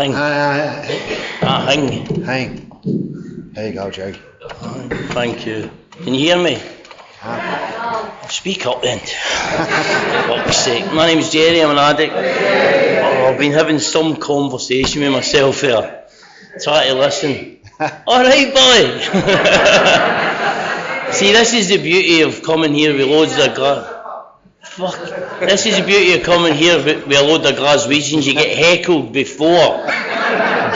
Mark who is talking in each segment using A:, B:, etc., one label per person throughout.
A: Hang. Hang.
B: Hang. There you go, Jake.
A: Thank you. Can you hear me? Speak up then. For fuck's sake. My name's Jerry, I'm an addict. I've been having some conversation with myself here. Try to listen. Alright, boy. See, this is the beauty of coming here with loads of This is the beauty of coming here with a load of Glaswegians. You get heckled before,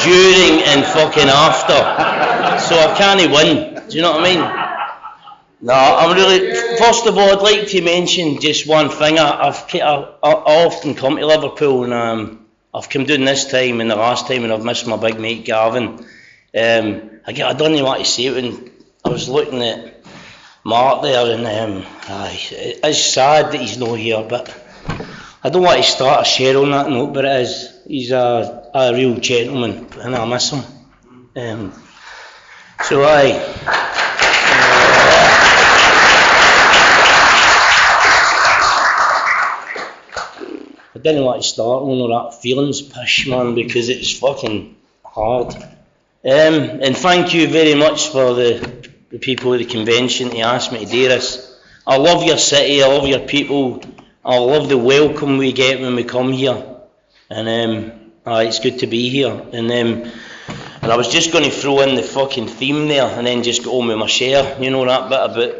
A: during and fucking after. So I can't win. Do you know what I mean? No, I'm really... First of all, I'd like to mention just one thing. I often come to Liverpool, and I've come down this time and the last time, and I've missed my big mate Gavin. I don't know what to say when I was looking at Mark there, and it's sad that he's not here, but I don't want to start a share on that note, but it is. He's a real gentleman, and I miss him. So I didn't want to start on all that feelings pish, man, because it's fucking hard. And thank you very much for the people of the convention to ask me to do this. I love your city, I love your people, I love the welcome we get when we come here. And it's good to be here. And I was just going to throw in the fucking theme there and then just go on with my share, you know, that bit about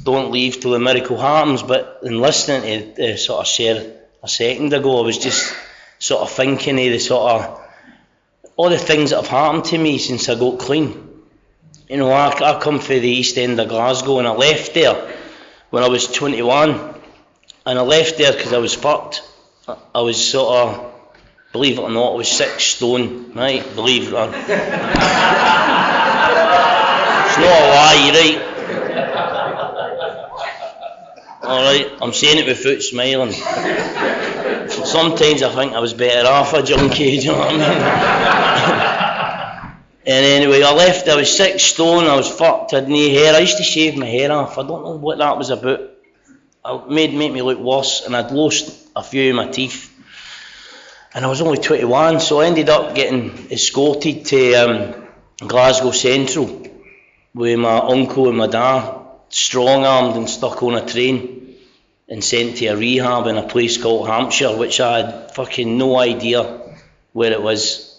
A: don't leave till the miracle happens. But in listening to the sort of share a second ago, I was just sort of thinking of the sort of all the things that have happened to me since I got clean. You know, I come from the East End of Glasgow, and I left there when I was 21, and I left there because I was fucked. I was sort of, believe it or not, I was 6 stone, right? Believe it or not. It's not a lie, right? Alright, I'm saying it without smiling. Sometimes I think I was better off a junkie, do you know what I mean? And anyway, I left, I was 6 stone, I was fucked, I had no hair. I used to shave my hair off, I don't know what that was about. It made me look worse, and I'd lost a few of my teeth. And I was only 21, so I ended up getting escorted to Glasgow Central with my uncle and my dad, strong-armed and stuck on a train and sent to a rehab in a place called Hampshire, which I had fucking no idea where it was.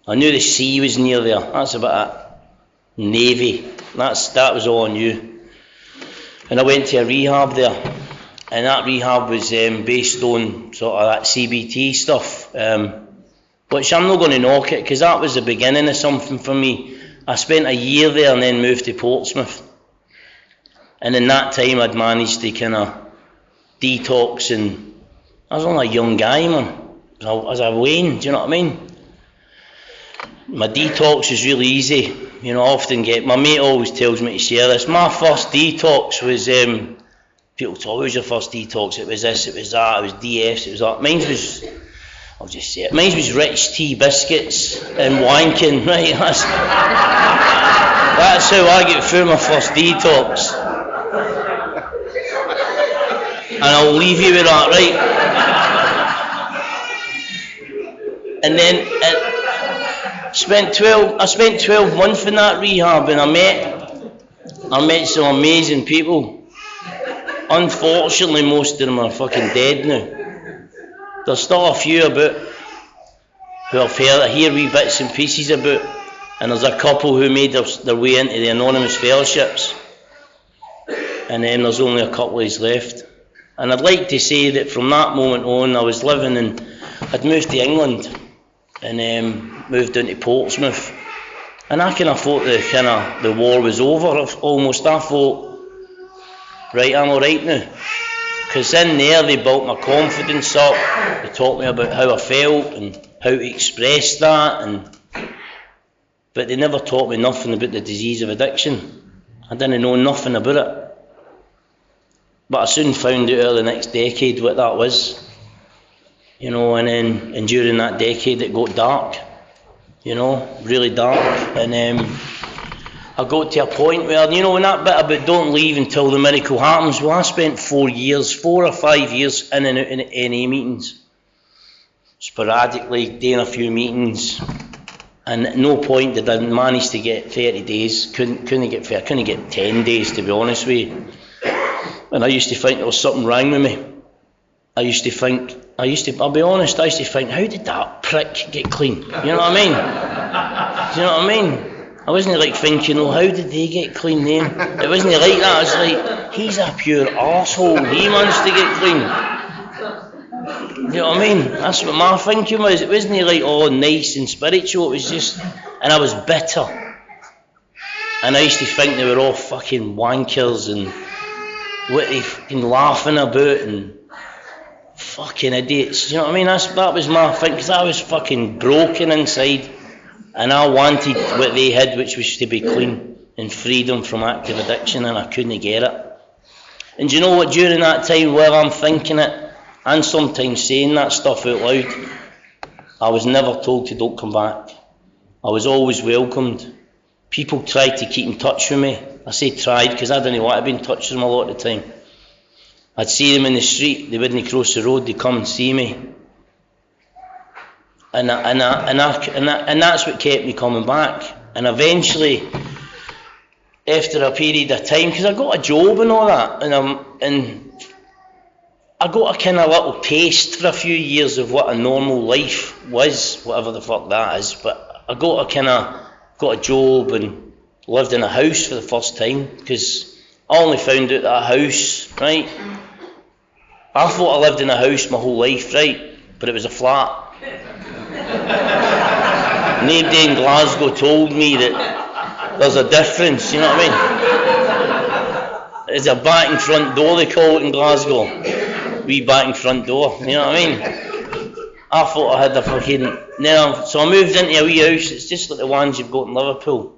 A: I knew the sea was near there, that's about it. Navy, that was all I knew. And I went to a rehab there, and that rehab was based on sort of that CBT stuff, which I'm not going to knock it, because that was the beginning of something for me. I spent a year there and then moved to Portsmouth. And in that time I'd managed to kind of detox, and I was only a young guy, man. I was a Wayne, do you know what I mean? My detox was really easy. You know, I often get, my mate always tells me to share this. My first detox was, people talk, what was your first detox? It was this, it was that, it was DFs, it was that. Mine was, I'll just say it, mine was rich tea biscuits and wanking, right? That's how I get through my first detox. And I'll leave you with that, right? And then I spent 12 months in that rehab, and I met some amazing people. Unfortunately, most of them are fucking dead now. There's still a few about who I've heard, I hear wee bits and pieces about, and there's a couple who made their way into the anonymous fellowships, and then there's only a couple of left. And I'd like to say that from that moment on, I was living in, I'd moved to England, and moved into Portsmouth, and I kind of thought the war was over almost. I thought, right, I'm alright now, because in there they built my confidence up, they taught me about how I felt and how to express that, but they never taught me nothing about the disease of addiction. I didn't know nothing about it, but I soon found out the next decade what that was. You know, and during that decade it got dark, you know, really dark. And I got to a point where, you know, when that bit about don't leave until the miracle happens, well, I spent 4 or 5 years in and out in AA meetings. sporadically, doing a few meetings, and at no point did I manage to get 30 days. Couldn't get 10 days, to be honest with you. And I used to think there was something wrong with me. I'll be honest, I used to think, how did that prick get clean? You know what I mean? Do you know what I mean? I wasn't like thinking, oh, how did they get clean then? It wasn't like that. I was like, he's a pure arsehole. He managed to get clean. You know what I mean? That's what my thinking was. It wasn't like, oh, nice and spiritual. It was just, and I was bitter. And I used to think they were all fucking wankers and what they fucking laughing about and fucking idiots. You know what I mean? That was my thing, because I was fucking broken inside. And I wanted what they had, which was to be clean and freedom from active addiction, and I couldn't get it. And do you know what? During that time, while I'm thinking it, and sometimes saying that stuff out loud, I was never told to don't come back. I was always welcomed. People tried to keep in touch with me. I say tried because I didn't want to be in touch with them a lot of the time. I'd see them in the street, they wouldn't cross the road, they'd come and see me. And that's what kept me coming back. And eventually, after a period of time, because I got a job and all that, and I got a kind of little taste for a few years of what a normal life was, whatever the fuck that is. But I got a job and lived in a house for the first time, because I only found out that a house, right? I thought I lived in a house my whole life, right? But it was a flat. Nobody in Glasgow told me that there's a difference, you know what I mean? There's a back and front door, they call it in Glasgow. Wee back and front door, you know what I mean? I thought I had a fucking... So I moved into a wee house, it's just like the ones you've got in Liverpool.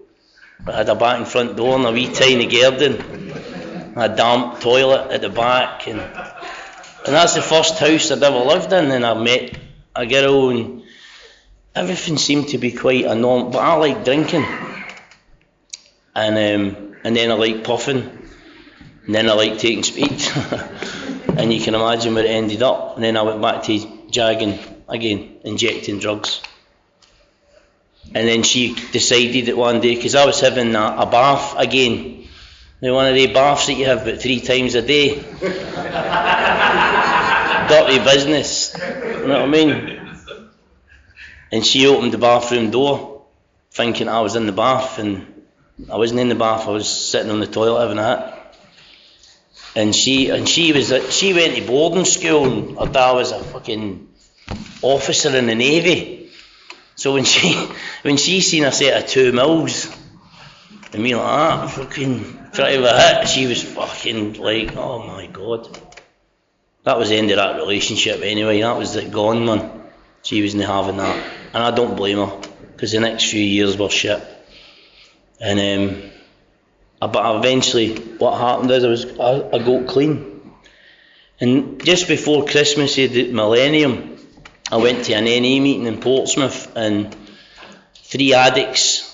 A: I had a back and front door and a wee tiny garden. A damp toilet at the back, and that's the first house I'd ever lived in. And I met a girl, and everything seemed to be quite a norm, but I like drinking, and then I like puffing, and then I like taking speed, and you can imagine where it ended up. And then I went back to jagging again, injecting drugs. And then she decided that one day, because I was having a bath again, one of the baths that you have about 3 times a day. Dirty business, you know what I mean? And she opened the bathroom door, thinking I was in the bath, and I wasn't in the bath. I was sitting on the toilet having a hit. And she went to boarding school, and her dad was a fucking officer in the Navy. So when she seen a set of 2 mils, and me like that, fucking trying to have a hit, she was fucking like, oh my God. That was the end of that relationship anyway. That was it, gone, man. She wasn't having that. And I don't blame her, because the next few years were shit. And but eventually what happened is I got clean. And just before Christmas of the millennium, I went to an NA meeting in Portsmouth, and 3 addicts,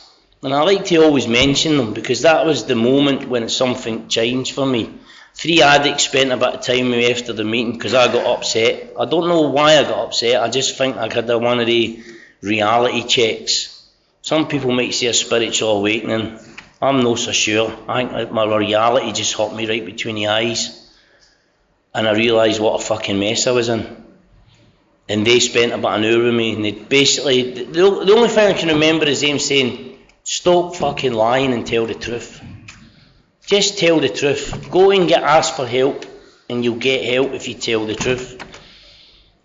A: and I like to always mention them because that was the moment when something changed for me. 3 addicts spent a bit of time with me after the meeting because I got upset. I don't know why I got upset, I just think I had one of the reality checks. Some people might say a spiritual awakening, I'm not so sure. I think my reality just hit me right between the eyes, and I realised what a fucking mess I was in. And they spent about an hour with me, and they basically, the only thing I can remember is them saying, stop fucking lying and tell the truth. Just tell the truth. Go and ask for help, and you'll get help if you tell the truth.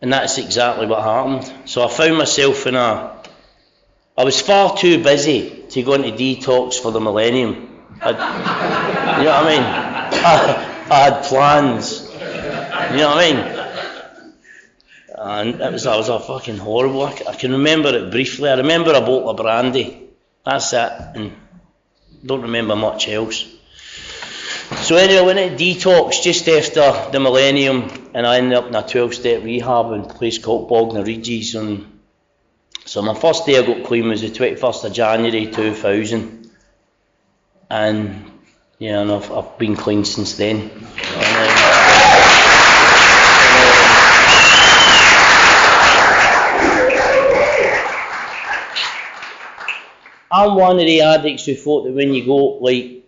A: And that's exactly what happened. So I found myself I was far too busy to go into detox for the millennium. You know what I mean? I had plans. You know what I mean? And that was a fucking horrible. I can remember it briefly. I remember a bottle of brandy. That's it. And don't remember much else. So anyway, I went into detox just after the millennium, and I ended up in a 12-step rehab in a place called Bognor Regis. And so my first day I got clean was the 21st of January 2000. And yeah, and I've been clean since then. I'm one of the addicts who thought that when you go like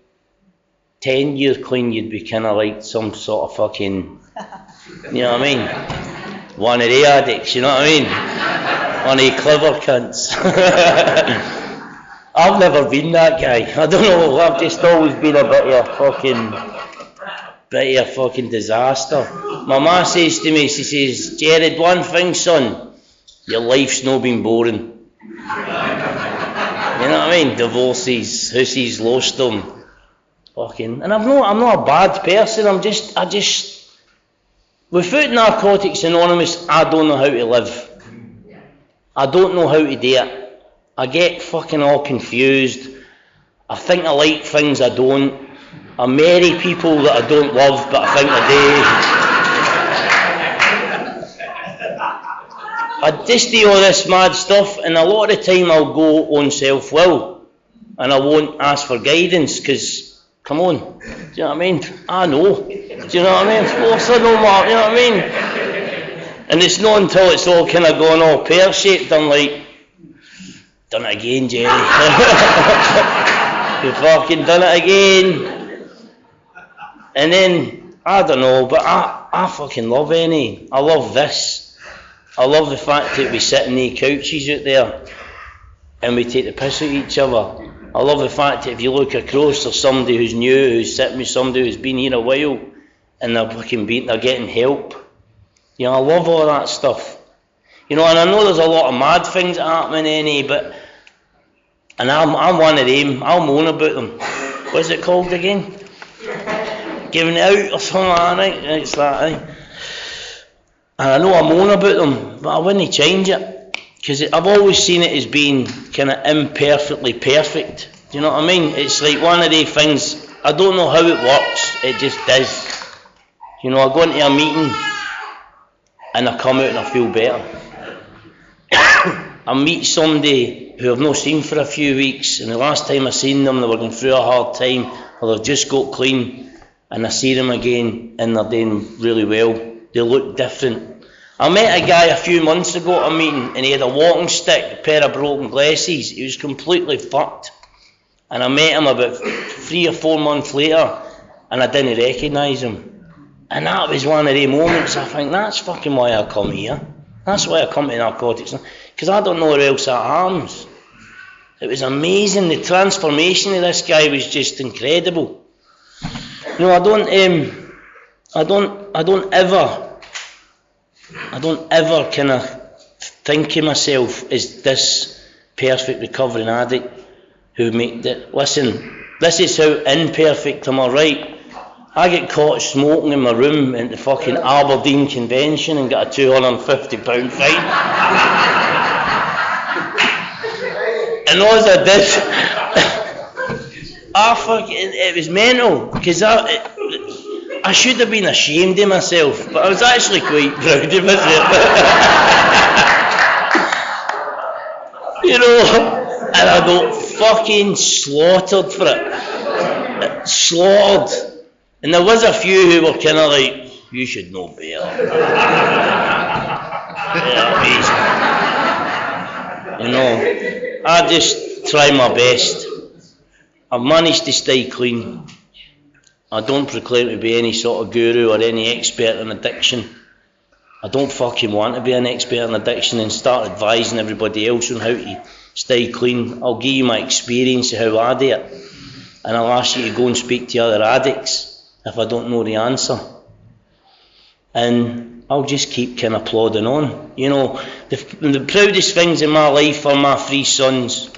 A: 10 years clean, you'd be kind of like some sort of fucking, you know what I mean? One of the addicts, you know what I mean? One of the clever cunts. I've never been that guy. I don't know, I've just always been a bit of a fucking disaster. My ma says to me, she says, Jared, one thing, son, your life's not been boring. You know what I mean? Divorces, houses, lost them. Fucking, and I'm not a bad person. I just, without Narcotics Anonymous, I don't know how to live. I don't know how to do it. I get fucking all confused. I think I like things I don't. I marry people that I don't love, but I think I do. I just do all this mad stuff, and a lot of the time I'll go on self-will, and I won't ask for guidance, because, come on, do you know what I mean? I know. Do you know what I mean? Of course I know, Mark, you know what I mean? And it's not until it's all kind of gone all pear-shaped, I'm like, done it again, Jerry. You fucking done it again. And then, I don't know, but I fucking love Annie. I love this. I love the fact that we sit in the couches out there and we take the piss at each other. I love the fact that if you look across, there's somebody who's new, who's sitting with somebody who's been here a while, and they're getting help. You know, I love all that stuff. You know, and I know there's a lot of mad things happening, Annie, but, and I'm one of them. I'll moan about them. What's it called again? Giving it out or something like that, right? It's that, right? And I know I moan about them, but I wouldn't change it, because I've always seen it as being kind of imperfectly perfect. Do you know what I mean? It's like one of the things, I don't know how it works, it just does. You know, I go into a meeting and I come out and I feel better. I meet somebody who I've not seen for a few weeks, and the last time I seen them they were going through a hard time, or they've just got clean, and I see them again and they're doing really well. They look different. I met a guy a few months ago at a meeting, and he had a walking stick, a pair of broken glasses. He was completely fucked. And I met him about 3 or 4 months later, and I didn't recognise him. And that was one of the moments I think, that's fucking why I come here. That's why I come to Narcotics. Because I don't know where else that happens. It was amazing. The transformation of this guy was just incredible. You know, I don't ever kind of think of myself as this perfect recovering addict who made it. Listen, this is how imperfect am I, right? I get caught smoking in my room at the fucking Aberdeen convention and got a £250 fine. And all I did, it was mental, because I should have been ashamed of myself, but I was actually quite proud of myself. You know, and I got fucking slaughtered for it. Slaughtered. And there was a few who were kind of like, you should know better. Yeah, amazing. You know, I just try my best. I've managed to stay clean. I don't proclaim to be any sort of guru or any expert in addiction. I don't fucking want to be an expert in addiction and start advising everybody else on how to stay clean. I'll give you my experience of how I do it, and I'll ask you to go and speak to other addicts if I don't know the answer. And I'll just keep kind of plodding on. You know, the proudest things in my life are my 3 sons.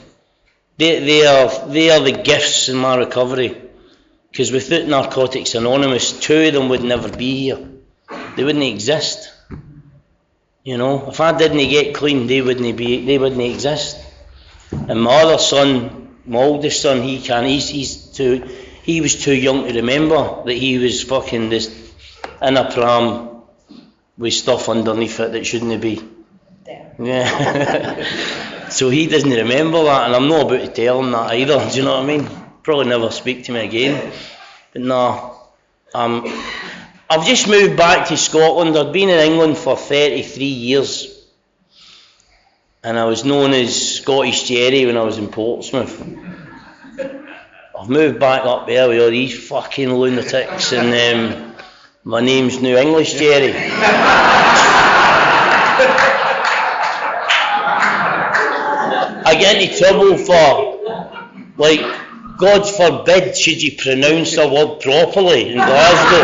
A: They are the gifts in my recovery. Because without Narcotics Anonymous, 2 of them would never be here. They wouldn't exist. You know, if I didn't get clean, they wouldn't exist. And my other son, my oldest son, he was too young to remember that he was fucking this in a pram with stuff underneath it that shouldn't be. Yeah. So he doesn't remember that, and I'm not about to tell him that either. Do you know what I mean? Probably never speak to me again. But no, I've just moved back to Scotland. I'd been in England for 33 years. and I was known as Scottish Jerry when I was in Portsmouth. I've moved back up there with all these fucking lunatics, and my name's now English Jerry. I get into trouble for, like, God forbid should you pronounce a word properly in Glasgow.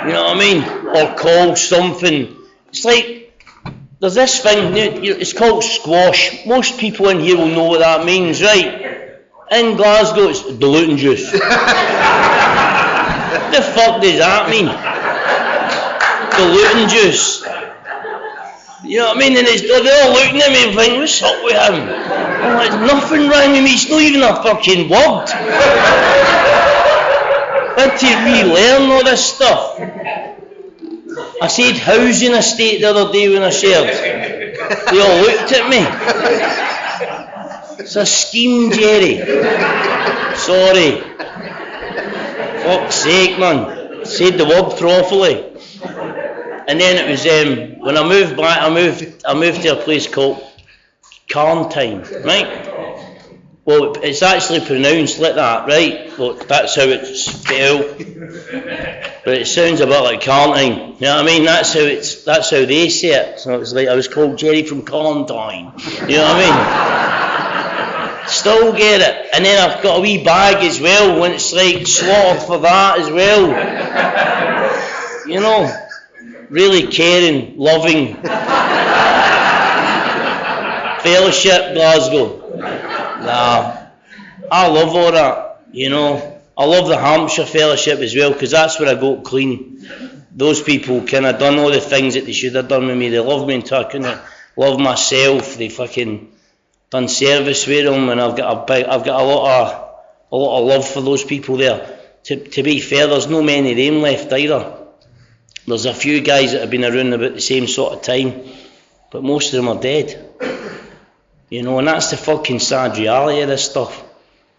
A: You know what I mean? Or call something. It's like, there's this thing, it's called squash. Most people in here will know what that means, right? In Glasgow, it's diluting juice. What the fuck does that mean? Diluting juice. You know what I mean? And they're all looking at me and thinking, what's up with him? I'm like, nothing wrong with me, it's not even a fucking word. I had to relearn all this stuff. I said housing estate the other day when I shared. They all looked at me. It's a scheme, Jerry. Sorry. Fuck's sake, man. I said the word properly. And then it was when I moved back. I moved to a place called Carntine, right? Well, it's actually pronounced like that, right? Well, that's how it's spelled. But it sounds a bit like Carntine. You know what I mean? That's how they say it. So it's like I was called Jerry from Carntine. You know what I mean? Still get it. And then I've got a wee bag as well when it's like slaughtered for that as well. You know, really caring, loving. Fellowship, Glasgow. Nah, I love all that, you know. I love the Hampshire Fellowship as well, because that's where I got clean. Those people kind of done all the things that they should have done with me. They loved me until I couldn't love myself. They fucking done service with them, and I've got a lot of love for those people there. To be fair, there's no many of them left either. There's a few guys that have been around about the same sort of time, but most of them are dead. You know, and that's the fucking sad reality of this stuff.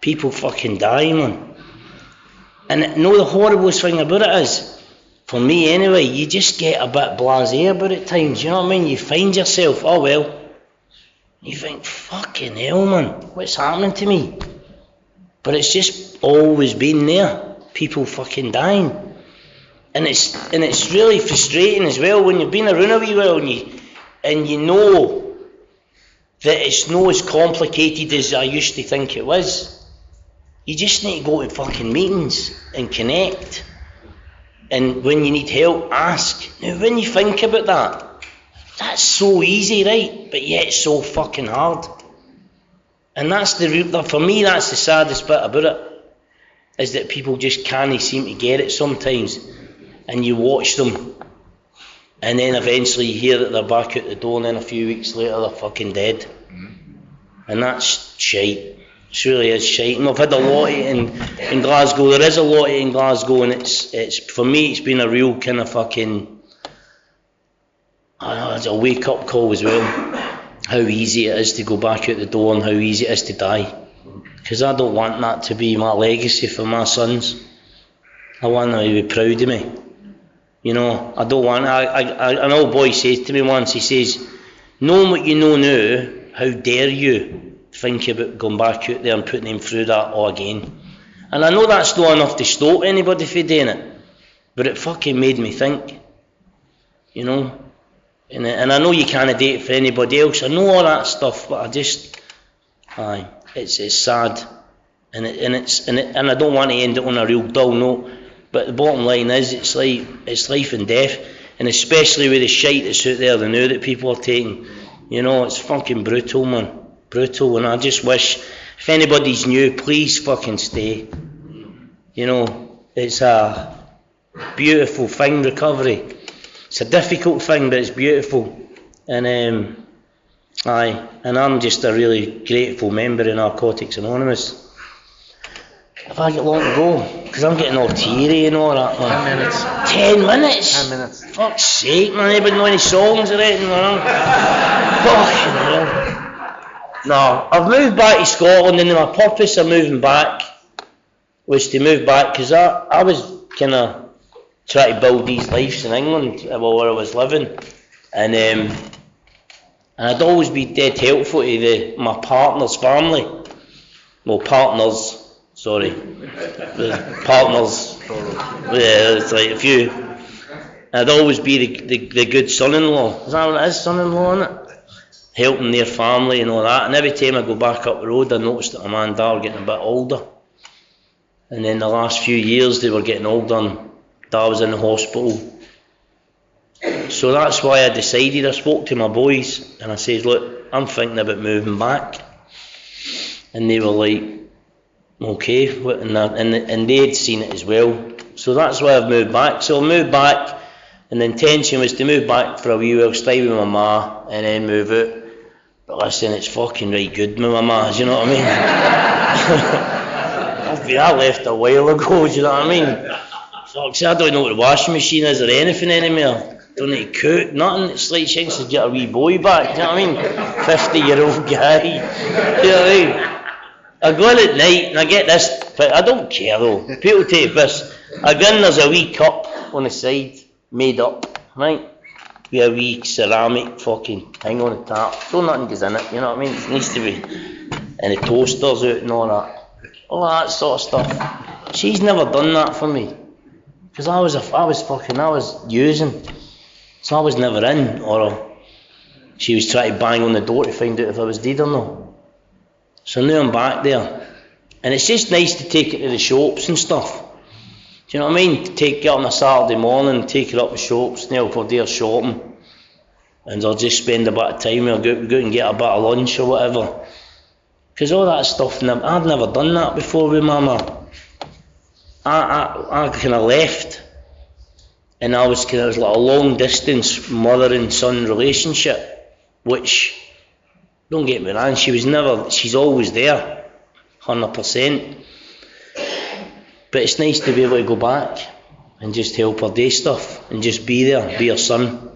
A: People fucking die, man. And the horriblest thing about it is, for me anyway, you just get a bit blasé about it at times, you know what I mean? You find yourself, oh well, you think, fucking hell, man, what's happening to me? But it's just always been there, people fucking dying. And it's really frustrating as well when you've been around a wee while and you know that it's not as complicated as I used to think it was. You just need to go to fucking meetings and connect. And when you need help, ask. Now, when you think about that, that's so easy, right? But yet it's so fucking hard. And that's for me, that's the saddest bit about it, is that people just can't seem to get it sometimes. And you watch them, and then eventually you hear that they're back out the door, and then a few weeks later they're fucking dead. And that's shite. It really is shite. And we've had a lot of it in Glasgow. There is a lot of it in Glasgow, and it's for me, it's been a real kind of fucking, I don't know, it's a wake up call as well. How easy it is to go back out the door and how easy it is to die. Because I don't want that to be my legacy for my sons. I want them to be proud of me. You know, I don't want, an old boy says to me once, he says, knowing what you know now, how dare you think about going back out there and putting them through that all again? And I know that's not enough to stop anybody from doing it, but it fucking made me think, you know. And I know you can't date for anybody else, I know all that stuff, but I just, it's sad, and I don't want to end it on a real dull note. But the bottom line is, it's life and death, and especially with the shite that's out there, the now that people are taking, you know, it's fucking brutal, man, brutal. And I just wish, if anybody's new, please fucking stay. You know, it's a beautiful thing, recovery. It's a difficult thing, but it's beautiful. And I'm just a really grateful member of Narcotics Anonymous. Have I got long to go? Because I'm getting all teary and all that, man.
B: 10 minutes.
A: 10 minutes?
B: 10 minutes.
A: Fuck's sake, man. Anybody know any songs or anything? Fucking hell. No, I've moved back to Scotland, and my purpose of moving back was to move back because I was kind of trying to build these lives in England where I was living. And And I'd always be dead helpful to my partner's family. Well, partners, sorry. The partners, yeah, it's like a few. I'd always be the good son-in-law. Is that what it is, son-in-law, innit? Helping their family and all that. And every time I go back up the road, I noticed that my man and Dad were getting a bit older. And then the last few years, they were getting older and Dad was in the hospital. So that's why I decided, I spoke to my boys and I said, look, I'm thinking about moving back. And they were like, okay, and they had seen it as well. So that's why I've moved back. So I moved back, and the intention was to move back for a wee while, stay with my ma, and then move out. But listen, it's fucking right good with my ma, do you know what I mean? I left a while ago, do you know what I mean? Fuck, see, I don't know what the washing machine is or anything anymore. Don't need to cook, nothing. It's like she to get a wee boy back, do you know what I mean? 50-year-old guy, do you know what I mean? I go in at night and I get this, but I don't care though. People take this. I go in, there's a wee cup on the side, made up, right? With a wee ceramic fucking thing on the top. So nothing goes in it, you know what I mean? It needs to be. And the toaster's out and all that. All that sort of stuff. She's never done that for me. Because I was using. So I was never in, or she was trying to bang on the door to find out if I was dead or not. So now I'm back there. And it's just nice to take it to the shops and stuff. Do you know what I mean? To get up on a Saturday morning, take it up the shops, now for their shopping. And I'll just spend a bit of time, I'll go and get a bit of lunch or whatever. Because all that stuff, I'd never done that before with Mama. I kind of left. And I was like a long distance mother and son relationship. Which, don't get me wrong, she's always there, 100%. But it's nice to be able to go back and just help her do stuff and just be there, be her son.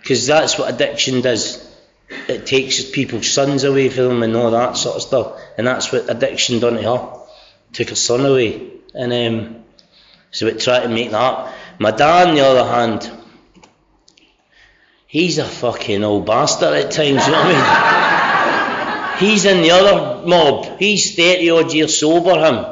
A: Because that's what addiction does. It takes people's sons away from them and all that sort of stuff. And that's what addiction done to her. Took her son away. And so we try to make that. My dad, on the other hand, he's a fucking old bastard at times, you know what I mean? He's in the other mob. He's 30 odd years sober, him.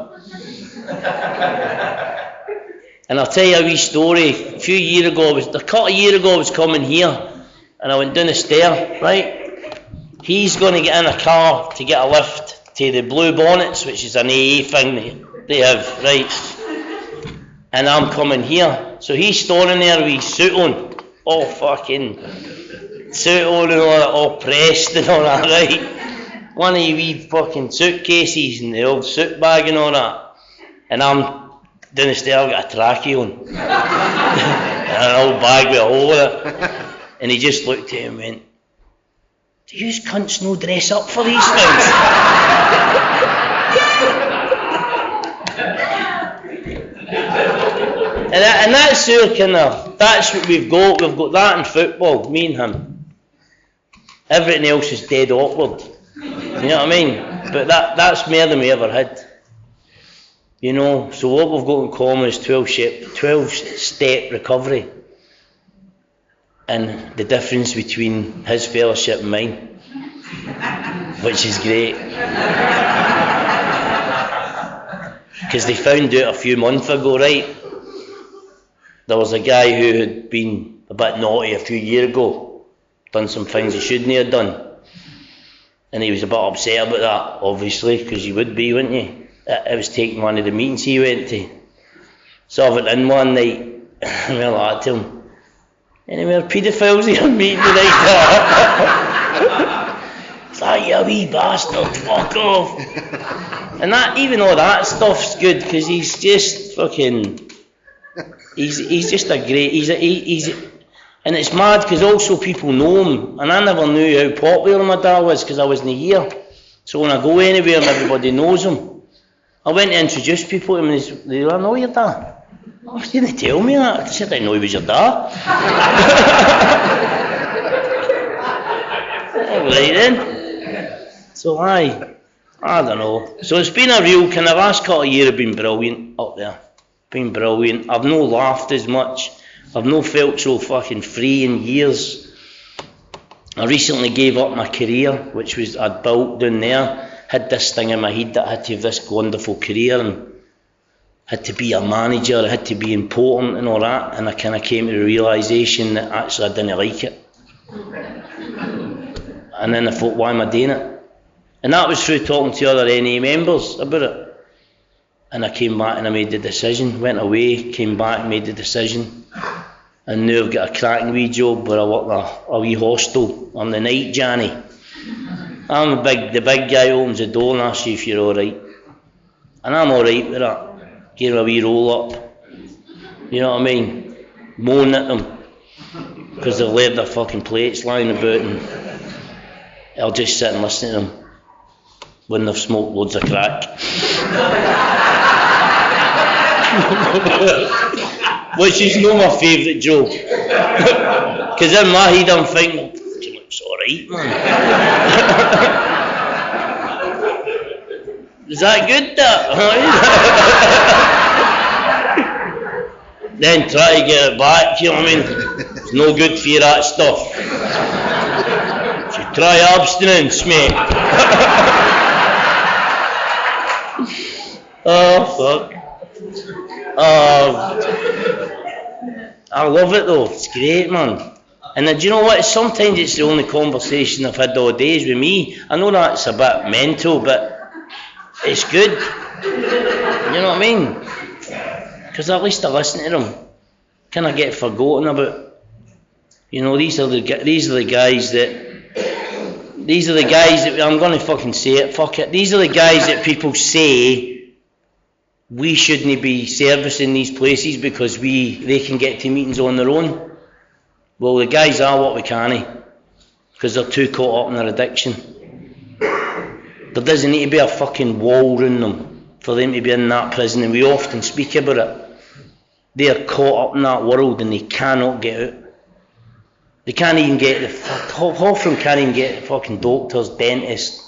A: And I'll tell you a wee story. A couple of years ago I was coming here and I went down the stair, right? He's going to get in a car to get a lift to the Blue Bonnets, which is an AA thing they have, right? And I'm coming here. So he's standing there with his suit on, all fucking suit on and all that, all pressed and all that, right? One of your wee fucking suitcases and the old suit bag and all that. And I'm down the stair, I've got a trackie on. And an old bag with a hole in it. And he just looked at him and went, do you cunts no dress up for these things? and that's our kind of, that's what we've got. We've got that in football, me and him. Everything else is dead awkward. You know what I mean? But that's more than we ever had. You know, so what we've got in common is 12-step recovery. And the difference between his fellowship and mine, which is great. Because they found out a few months ago, right, there was a guy who had been a bit naughty a few years ago, done some things he shouldn't have done. And he was a bit upset about that, obviously, because you would be, wouldn't you? It was taking one of the meetings he went to. So I went in one night, and we were like to him, any more paedophiles here meeting tonight? It's like, you wee bastard, fuck off. And that, even all that stuff's good, because he's just fucking, he's just a great, he's and it's mad, because also people know him, and I never knew how popular my dad was, because I wasn't here. So when I go anywhere and everybody knows him, I went to introduce people to him, and they I know your dad. Oh, you didn't tell me that. I said, I didn't know he was your dad. Right then. So I don't know. So it's been a real kind of, last couple of years have been brilliant up there. Been brilliant. I've no laughed as much. I've no felt so fucking free in years. I recently gave up my career, which was I'd built down there. Had this thing in my head that I had to have this wonderful career and had to be a manager, I had to be important and all that, and I kind of came to the realisation that actually I didn't like it. And then I thought, why am I doing it? And that was through talking to other NA members about it. And I came back and I made the decision, went away, came back, made the decision. And now I've got a cracking wee job where I work in a wee hostel. I'm the night Johnny. I'm the big guy who opens the door and asks you if you're alright. And I'm alright with that. Give them a wee roll up. You know what I mean? Moan at them. Because they've left their fucking plates lying about and I'll just sit and listen to them when they've smoked loads of crack. Which is not my favourite joke. Because in my head I'm thinking, it looks alright, man. Is that good, that? Then try to get it back, you know what I mean? It's no good for you, that stuff. So try abstinence, mate. Oh, fuck. I love it though, it's great, man. And do you know what, sometimes it's the only conversation I've had all days with me. I know that's a bit mental, but it's good. You know what I mean? Because at least I listen to them. Kind of get forgotten about. You know, these are the guys that I'm going to fucking say it, fuck it. These are the guys that people say we shouldn't be servicing these places because they can get to meetings on their own. Well, the guys are what we can't, because they're too caught up in their addiction. There doesn't need to be a fucking wall around them for them to be in that prison, and we often speak about it. They are caught up in that world and they cannot get out. They can't even get half of them can't even get fucking doctors, dentists,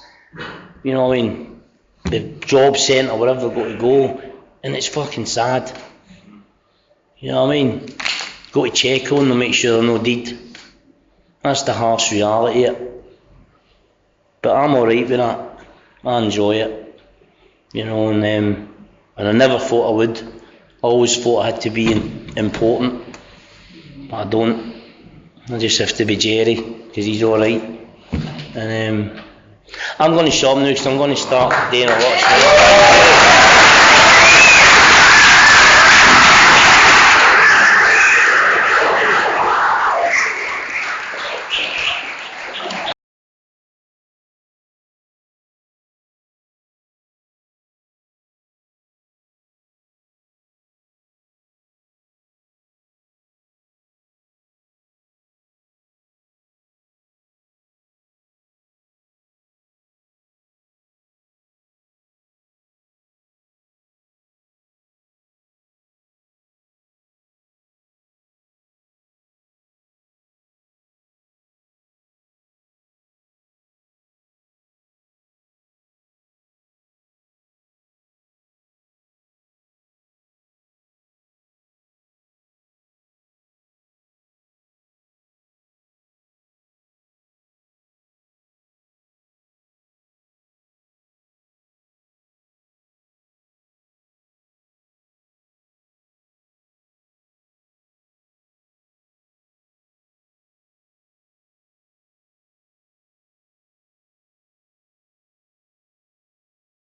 A: you know what I mean, the job centre, wherever they've got to go, and it's fucking sad. You know what I mean? Go to check on them, make sure they're no dead. That's the harsh reality of it. But I'm alright with that. I enjoy it. You know, and I never thought I would. I always thought I had to be important. But I don't. I just have to be Jerry, because he's alright. And I'm going to shop now, because I'm going to start doing a lot of stuff.